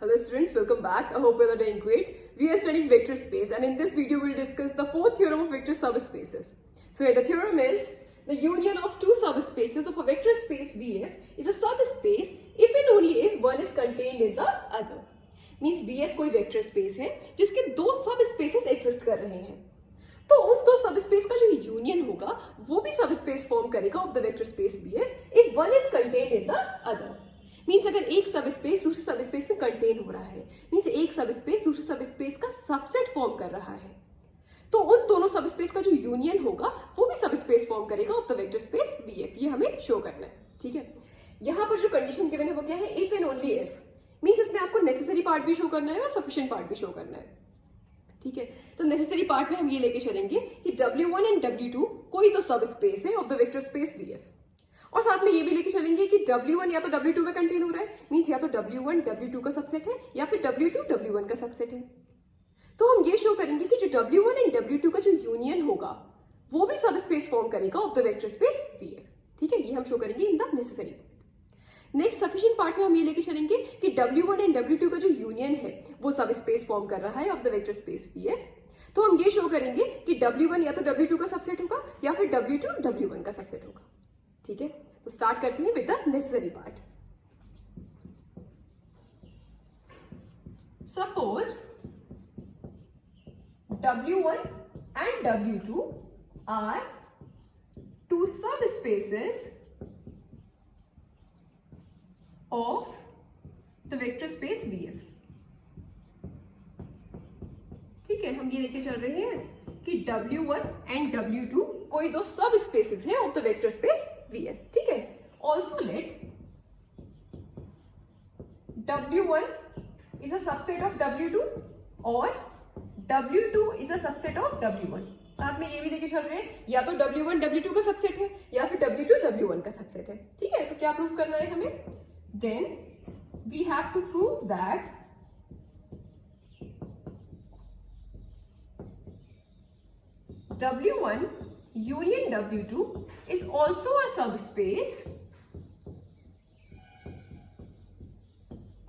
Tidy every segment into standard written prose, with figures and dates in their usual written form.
Hello students, welcome back. I hope you are doing great. We are studying vector space and in this video we will discuss the fourth theorem of vector subspaces. So here the theorem is the union of two subspaces of a vector space VF is a subspace if and only if one is contained in the other. Means VF कोई vector space है जिसके दो subspaces exist कर रहे हैं. तो उन दो सबस्पेस का जो यूनियन होगा वो भी सबस्पेस फॉर्म करेगा of the vector space VF if one is contained in the other. Means अगर एक सबस्पेस दूसरे सबस्पेस में कंटेन हो रहा है, मीन्स एक सबस्पेस दूसरे सबस्पेस का सबसेट फॉर्म कर रहा है, तो उन दोनों सबस्पेस का जो यूनियन होगा वो भी सबस्पेस फॉर्म करेगा of the vector space VF. ये हमें शो करना है. ठीक है, यहाँ पर जो कंडीशन गिवन है वो क्या है? If and only if. Means इसमें आपको नेसेसरी पार्ट भी शो करना है और सफिशिएंट पार्ट भी शो करना है. ठीक है, तो नेसेसरी पार्ट में हम ये लेके चलेंगे कि W1 एंड W2 कोई तो सबस्पेस है of the vector space VF, और साथ में ये भी लेके चलेंगे कि W1 या तो W2 में कंटेन हो रहा है, मींस या तो W1 W2 का सबसेट है या फिर W2 W1 का सबसेट है. तो हम ये शो करेंगे कि जो W1 एंड W2 का जो यूनियन होगा वो भी सबस्पेस फॉर्म करेगा of the vector space VF. ठीक है, ये हम शो करेंगे in the necessary part. Next sufficient part में हम ये लेके चलेंगे कि W1 एंड W2 का जो यूनियन है वो सबस्पेस फॉर्म कर रहा है of the vector space VF. तो हम ये शो करेंगे कि W1 या तो W2 का सबसेट होगा या फिर W2 W1 का सबसेट होगा. ठीक है, तो स्टार्ट करते हैं with the necessary part. Suppose W1 and W2 are two subspaces of the vector space VF. ठीक है, हम ये लेके चल रहे हैं कि W1 and W2 कोई दो सब स्पेसेस है of the vector space VF. ठीक है, also let W1 is a subset of W2 और W2 is a subset of W1. साथ में ये भी लेके चल रहे हैं या तो W1 W2 का सबसेट है या फिर W2 W1 का सबसेट है. ठीक है, तो क्या प्रूव करना है हमें? Then we have to prove that W1 union W2 is also a subspace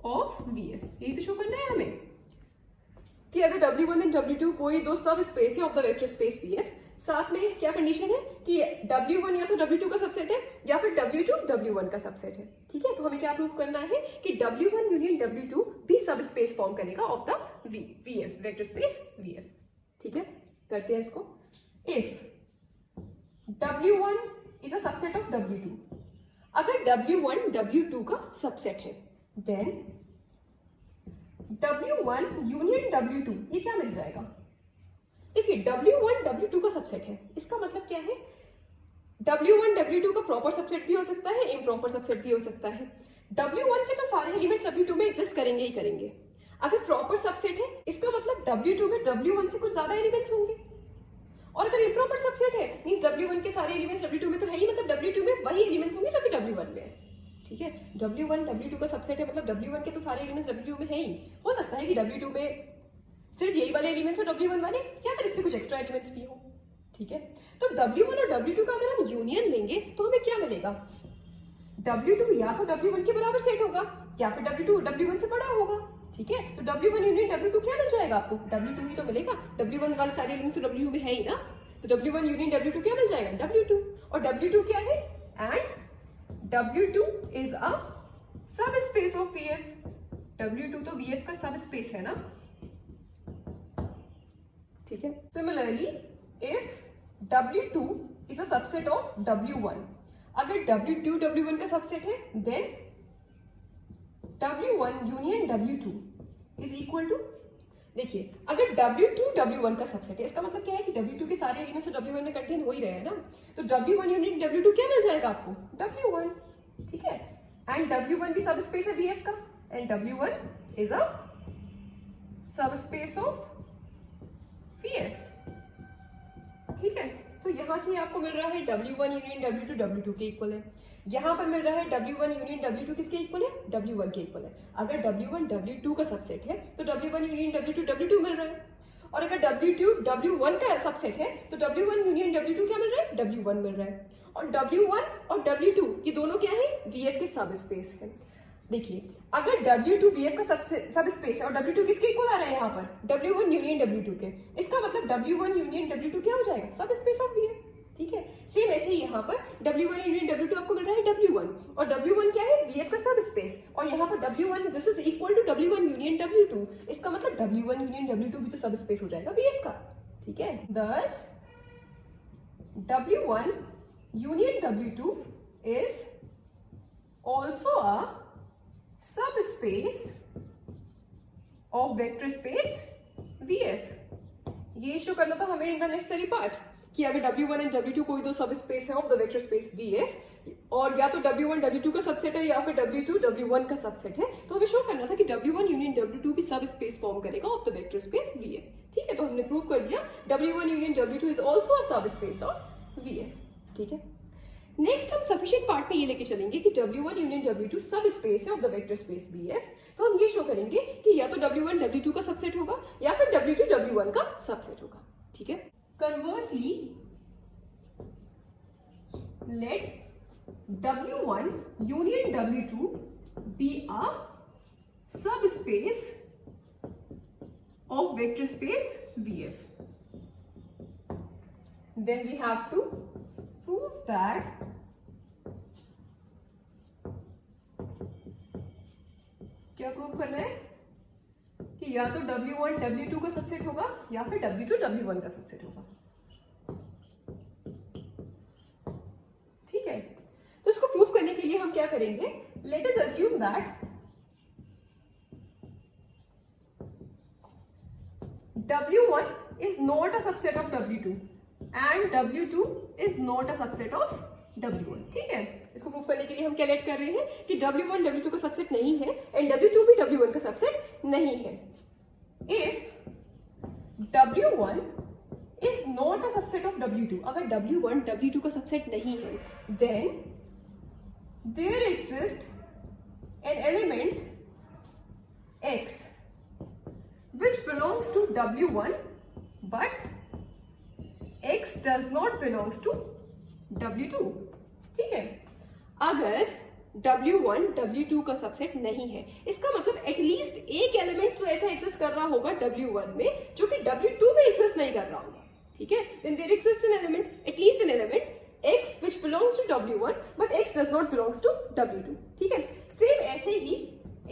of VF. यही तो शो करना है हमें कि अगर W1 और W2 कोई दो सब स्पेस है of the vector space VF, साथ में क्या कंडीशन है कि W1 या तो W2 का सबसेट है या फिर W2 W1 का सबसेट है. ठीक है, तो हमें क्या प्रूव करना है कि W1 यूनियन W2 भी सब स्पेस फॉर्म करेगा of the VF vector space VF. ठीक है, करते हैं इसको. If W1 is a subset of W2, अगर W1 W2 का सबसेट है, then W1 यूनियन W2 ये क्या मिल जाएगा? देखिए, W1 W2 का सबसेट है, इसका मतलब क्या है? W1 W2 का प्रॉपर सबसेट भी हो सकता है, इम्प्रॉपर सबसेट भी हो सकता है. W1 के तो सारे एलिमेंट्स W2 में एग्जिस्ट करेंगे ही करेंगे. अगर प्रॉपर सबसेट है इसका मतलब W2 में W1 से कुछ ज्यादा एलिमेंट्स होंगे, और अगर इम्प्रॉपर सबसेट है मींस W1 के सारे एलिमेंट्स W2 में तो है ही, मतलब W2 में वही एलिमेंट्स होंगे जो कि W1 में है. ठीक है, W1 W2 का सबसेट है मतलब W1 के तो सारे एलिमेंट्स W2 में है ही. हो सकता है कि W2 में सिर्फ यही वाले एलिमेंट्स हो W1 वाले, या फिर इससे कुछ एक्स्ट्रा एलिमेंट्स भी हो. ठीक है, तो W1 और W2 का अगर हम यूनियन लेंगे तो हमें क्या मिलेगा? W2 या तो W1 के बराबर सेट होगा या फिर W2 W1 से बड़ा होगा. ठीक है, तो W1 यूनियन W2 क्या मिल जाएगा आपको? W2 ही तो मिलेगा. W1 वाले सारे एलिमेंट्स तो W में है ही ना, तो W1 यूनियन W2 क्या मिल जाएगा? W2. और W2 क्या है? And W2 is a subspace of VF. W2 तो VF का सबस्पेस है ना. ठीक है, similarly if W2 is a subset of W1, अगर W2 W1 का सबसेट है then W1 union W2 is equal to, देखिए अगर W2 W1 का सबसेट है इसका मतलब क्या है कि W2 के सारे एलिमेंट्स तो W1 में कंटेन हो ही रहे हैं ना, तो W1 यूनियन W2 क्या मिल जाएगा आपको? W1. ठीक है, एंड W1 भी सबस्पेस है VF का, and W1 is a subspace of VF. ठीक है, तो यहां से आपको मिल रहा है W1 यूनियन W2 W2 के इक्वल है. यहां पर मिल रहा है W1 यूनियन W2 किसके इक्वल है? W1 के इक्वल है. अगर W1 W2 का सबसेट है तो W1 यूनियन W2 W2 मिल रहा है, और अगर W2 W1 का सबसेट है तो W1 यूनियन W2 क्या मिल रहा है? W1 मिल रहा है. और W1 और W2 ये दोनों क्या है? VF के सब स्पेस है. देखिए अगर W2 VF का सब स्पेस है और W2 किसके इक्वल आ रहा है यहाँ पर W1 यूनियन W2 के, इसका मतलब W1 यूनियन W2 क्या हो जाएगा, सब स्पेस ऑफ VF। ठीक है, सेम ऐसे ही यहाँ पर W1 यूनियन W2 आपको मिल रहा है W1 और W1 क्या है, VF का सब स्पेस, और यहाँ पर W1 this is equal to W1 union W2, इसका मतलब W1 यूनियन W2 भी तो सब स्पेस हो जाएगा VF का। ठीक है, thus W1 union W2 is also a subspace of vector space VF। ये शो करना था हमें इन द नेसेसरी पार्ट कि अगर W1 एंड W2 कोई दो सब स्पेस है of the vector space VF और या तो W1 W2 का सबसेट है या फिर W2 W1 का सबसेट है, तो हमें शो करना था कि W1 यूनियन W2 भी सब स्पेस फॉर्म करेगा of the vector space VF। ठीक है, तो हमने प्रूव कर दिया W1 union W2 is also a सब स्पेस ऑफ VF। ठीक है, नेक्स्ट हम सफिशिएंट पार्ट में ये लेके चलेंगे कि W1 यूनियन W2 सब स्पेस है of the vector space VF, तो हम ये शो करेंगे कि या तो W1 W2 का सबसेट होगा या फिर W2 W1 का सबसेट होगा। ठीक है, conversely let W1 union W2 be a subspace of vector space VF. Then we have to prove that क्या प्रूव करना है कि या तो W1 W2 का सबसेट होगा या फिर W2 W1 का सबसेट होगा। ठीक है, तो इसको प्रूव करने के लिए हम क्या करेंगे, let us assume that W1 is not a subset of W2 and W2 is not a subset of W1। ठीक है, इसको प्रूव करने के लिए हम क्या लेट कर रहे हैं कि W1 W2 का सबसेट नहीं है एंड W2 भी W1 का सबसेट नहीं है। If W1 is not a subset of W2, अगर W1 W2 का सबसेट नहीं है, then there exists an element X which belongs to W1 but X does not belongs to W2। ठीक है, अगर W1 W2 का सबसेट नहीं है, इसका मतलब एटलीस्ट एक एलिमेंट तो ऐसा एग्जिस्ट कर रहा होगा W1 में जो कि W2 में एग्जिस्ट नहीं कर रहा होगा। ठीक है, then there exists an element, at least an element X which belongs to W1 but X does not belongs to W2। ठीक है, सेम ऐसे ही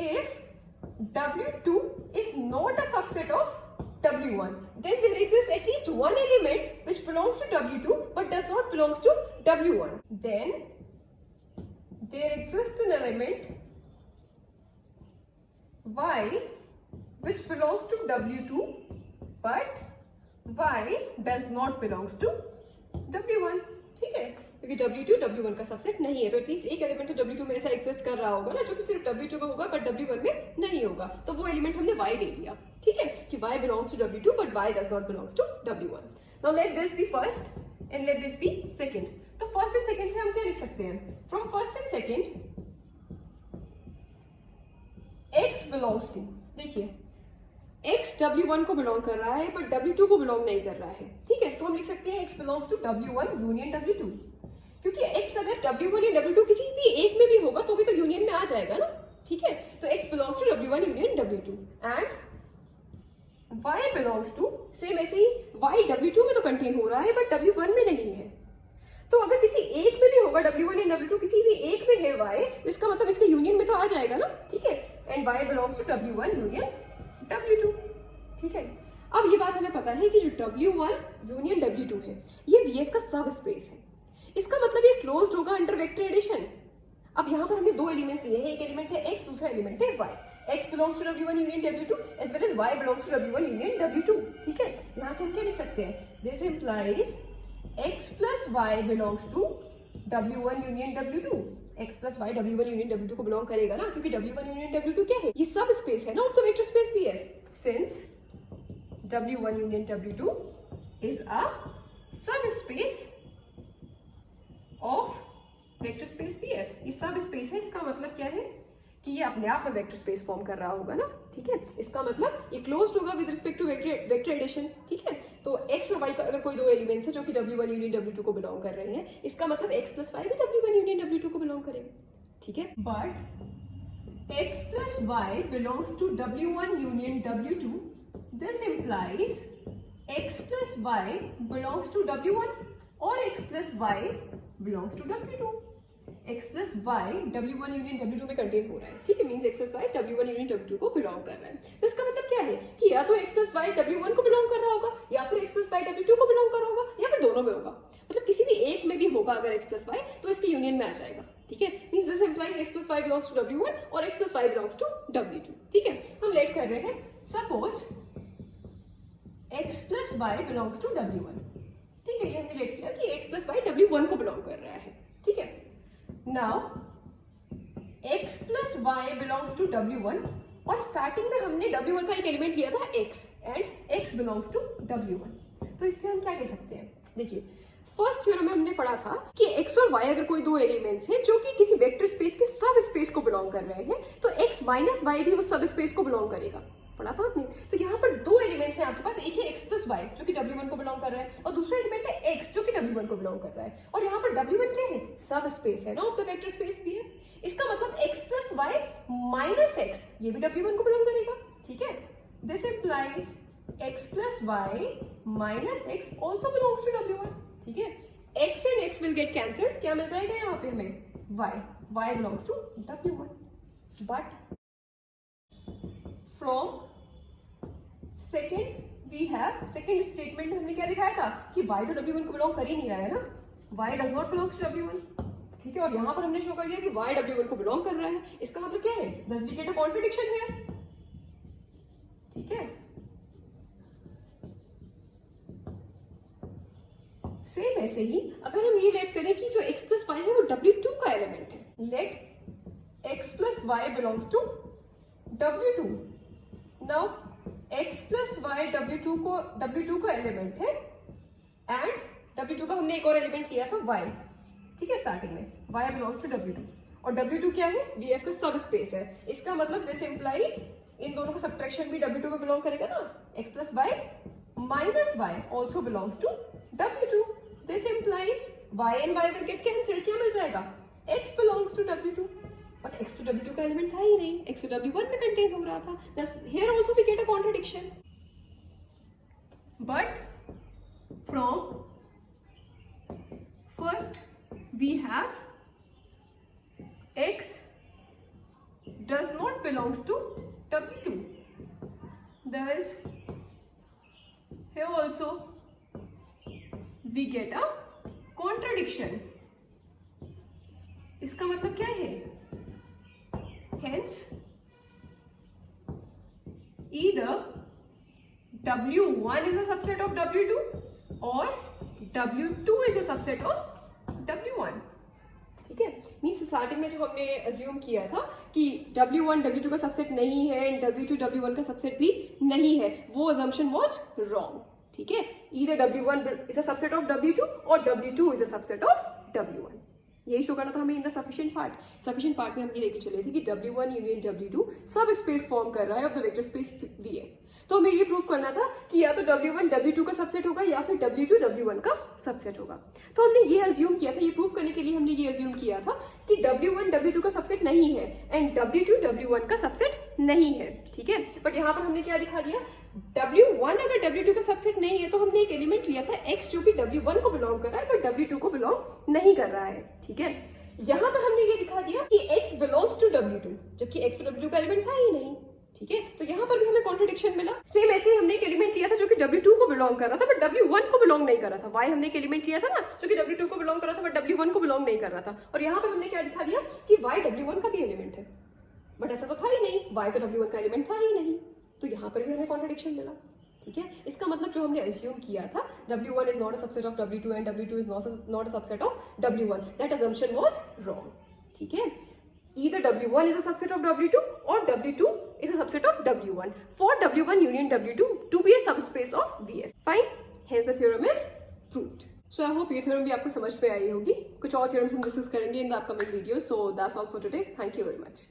if W2 is not a subset of W1, then there exists at least one element which belongs to W2 but does not belongs to W1। Then there exists an element Y which belongs to W2 but Y does not belongs to W1। ठीक है, क्योंकि W2 W1 का subset नहीं है, तो at least एक element तो W2 में ऐसा एग्जिस्ट कर रहा होगा ना जो कि सिर्फ W2 में होगा बट W1 में नहीं होगा, तो वो एलिमेंट हमने Y ले लिया। ठीक है, कि Y belongs to W2 but Y does not belongs to W1। Now let this be first and let this be second। तो फर्स्ट एंड सेकंड से हम क्या लिख सकते हैं, from first and second X belongs to, देखिए X W1 को belong कर रहा है बट W2 को बिलोंग नहीं कर रहा है। ठीक है, तो हम लिख सकते हैं X belongs to W1 union W2, क्योंकि X अगर W1 या W2 किसी भी एक में भी होगा तो भी तो यूनियन में आ जाएगा ना। ठीक है, तो X belongs to W1 union W2 and Y belongs to, same ऐसे ही Y W2 में तो कंटेन हो रहा है बट W1 में नहीं है, तो अगर किसी एक में भी होगा W1 या W2 किसी भी एक में है Y, तो इसका मतलब इसके यूनियन में तो आ जाएगा ना। ठीक है, and Y belongs to W1 union W2। ठीक है, अब ये बात हमें पता है कि जो W1 यूनियन W2 है ये VF का सब स्पेस है, इसका मतलब ये क्लोज्ड होगा अंडर वेक्टर एडिशन। अब यहाँ पर हमने दो एलिमेंट्स लिए हैं, एक एलिमेंट है X, दूसरा एलिमेंट है Y। X belongs to W1 union W2 as well as Y belongs to W1 union W2। ठीक है, यहाँ से हम क्या लिख सकते हैं, this implies X plus Y belongs to W1 union W2। X plus Y W1 union W2 को बिलोंग करेगा ना, क्योंकि W1 union W2 क्या है, ये सब स्पेस है ना of the vector space VF। Since W1 union W2 is a subspace of vector space VF, ये सब स्पेस है, इसका मतलब क्या है कि ये अपने आप में वेक्टर स्पेस फॉर्म कर रहा होगा ना। ठीक है, इसका मतलब ये क्लोज्ड होगा with respect to vector addition. ठीक है, तो X और Y का अगर कोई दो एलिमेंट्स है जो कि W1 यूनियन W2 को बिलोंग कर रहे हैं, इसका मतलब X plus Y भी W1 यूनियन W2 को बिलोंग करेगा। ठीक है, but x plus y belongs to W1 union W2, this implies x plus y belongs to W1 or x plus y belongs to W2. x plus y W1 union W2 में contain हो रहा है, ठीक है, means x plus y W1 union W2 को belong कर रहा है। तो इसका मतलब क्या है कि या तो x plus y W1 को बिलोंग कर रहा होगा, या फिर x plus y W2 को बिलोंग कर रहा होगा, या फिर दोनों में होगा। मतलब किसी भी एक में भी होगा अगर x plus y, तो इसके यूनियन में आ जाएगा, ठीक है। Means this implies x plus y belongs to W1 और x plus y belongs to W2, ठीक है। हम लेट कर रहे हैं, suppose x plus y belongs to W1, ठीक है, ये हमने लेट किया कि x plus y W1 को बिलोंग कर रहा है, ठीक है। Now x plus y belongs to W1 और स्टार्टिंग में हमने W1 का एक एलिमेंट लिया था x and x belongs to W1। तो इससे हम क्या कह सकते हैं, देखिए फर्स्ट थ्योरम में हमने पढ़ा था कि x और y अगर कोई दो एलिमेंट्स हैं जो कि किसी वेक्टर स्पेस के सब स्पेस को बिलोंग कर रहे हैं, तो x माइनस वाई भी उस सब स्पेस को बिलोंग करेगा, पढ़ा था आपने। तो यहाँ पर दो एलिमेंट्स हैं आपके पास, एक है x प्लस वाई जो कि W1 को बिलोंग कर रहा है और दूसरा एलिमेंट है x जो कि W1 को बिलोंग कर रहा है। और यहाँ पर W1 क्या है, सब स्पेस है ना ऑफ द वेक्टर स्पेस भी है। इसका मतलब x plus y minus x ये भी W1 को बिलोंग करेगा, ठीक है। This implies x plus y minus x also belongs to W1, ठीक है। x and x will get cancelled, क्या मिल जाएगा यहाँ पे हमें y belongs to W1। But from second we have, second statement में हमने क्या दिखाया था कि y तो W1 को बिलोंग कर ही नहीं रहा है ना, y does not belong to W1, ठीक है। और यहाँ पर हमने शो कर दिया कि y W1 को बिलोंग कर रहा है। इसका मतलब क्या है, thus we get a contradiction here, ठीक है। सेम ऐसे ही अगर हम ये लेट करें कि जो x प्लस वाई है वो W2 का एलिमेंट है, let x plus y belongs to W2। Now x plus y W2 का एलिमेंट है एंड W2 का हमने एक और एलिमेंट लिया था y, ठीक है, स्टार्टिंग में y बिलोंग्स टू W2 और W2 क्या है, VF का सब स्पेस है। इसका मतलब दिस इंप्लाइज इन दोनों का सब्ट्रैक्शन भी W2 में बिलोंग करेगा ना, x plus y minus y also belongs to W2। This implies y and y will get cancelled, क्या मिल जाएगा, x belongs to W2। But x तो W2 का एलिमेंट था ही नहीं, x तो W1 में कंटेन हो रहा था। Thus here also we get a contradiction. But from first we have x does not belongs to W2. Thus here also we get a contradiction. इसका मतलब क्या है, hence either W1 is a subset of W2 or W2 is a subset of W1, ठीक है। Means starting में जो हमने assume किया था कि W1 W2 का सबसेट नहीं है एंड W2 W1 का सबसेट भी नहीं है, वो अजम्पशन वाज रॉन्ग, ठीक है। either W1 is a subset of W2 और W2 is a subset of W1, यही शो करना था हमें इन द सफिशिएंट पार्ट में हम ये लेके चले थे कि W1 यूनियन W2 सब स्पेस फॉर्म कर रहा है of the vector space VF। तो हमें ये प्रूव करना था कि या तो W1 W2 का सबसेट होगा या फिर W2 W1 का सबसेट होगा। तो हमने ये अज्यूम किया था, ये प्रूव करने के लिए हमने ये अज्यूम किया था कि W1 W2 का सबसेट नहीं है एंड W2 W1 का सबसेट नहीं है, ठीक है। बट यहाँ पर हमने क्या दिखा दिया, W1 अगर W2 का सबसेट नहीं है तो हमने एक एलिमेंट लिया था x जो कि W1 को बिलोंग कर रहा है बट W2 को बिलोंग नहीं कर रहा है, ठीक है। यहाँ पर हमने ये दिखा दिया कि x बिलोंग्स टू W2 जबकि x तो W2 का एलिमेंट था ही नहीं, ठीक है। तो यहाँ पर भी हमें कॉन्ट्रडिक्शन मिला। सेम ऐसे ही हमने एक एलिमेंट लिया था जो कि W2 को बिलोंग कर रहा था बट W1 को बिलोंग नहीं कर रहा था। y हमने एक एलिमेंट लिया था ना जो कि W2 को बिलोंग कर रहा था बट W1 को बिलोंग नहीं कर रहा था, और यहाँ पर हमने क्या दिखा दिया कि y W1 का भी एलिमेंट है, बट ऐसा तो था ही नहीं, y तो W1 का एलिमेंट था ही नहीं। तो यहाँ पर भी हमें कॉन्ट्रडिक्शन मिला, ठीक है। इसका मतलब जो हमने अज्यूम किया था W1 is not a subset of W2 and W2 is not a subset of W1, that assumption was wrong, ठीक है। either W1 is a subset of W2 or W2 is a subset of W1 for W1 union W2 to be a subspace of VF. Fine, hence the theorem is proved. So I hope ये theorem भी आपको समझ में आई होगी। कुछ और theorems हम discuss करेंगे in the upcoming video. So that's all for today. Thank you very much.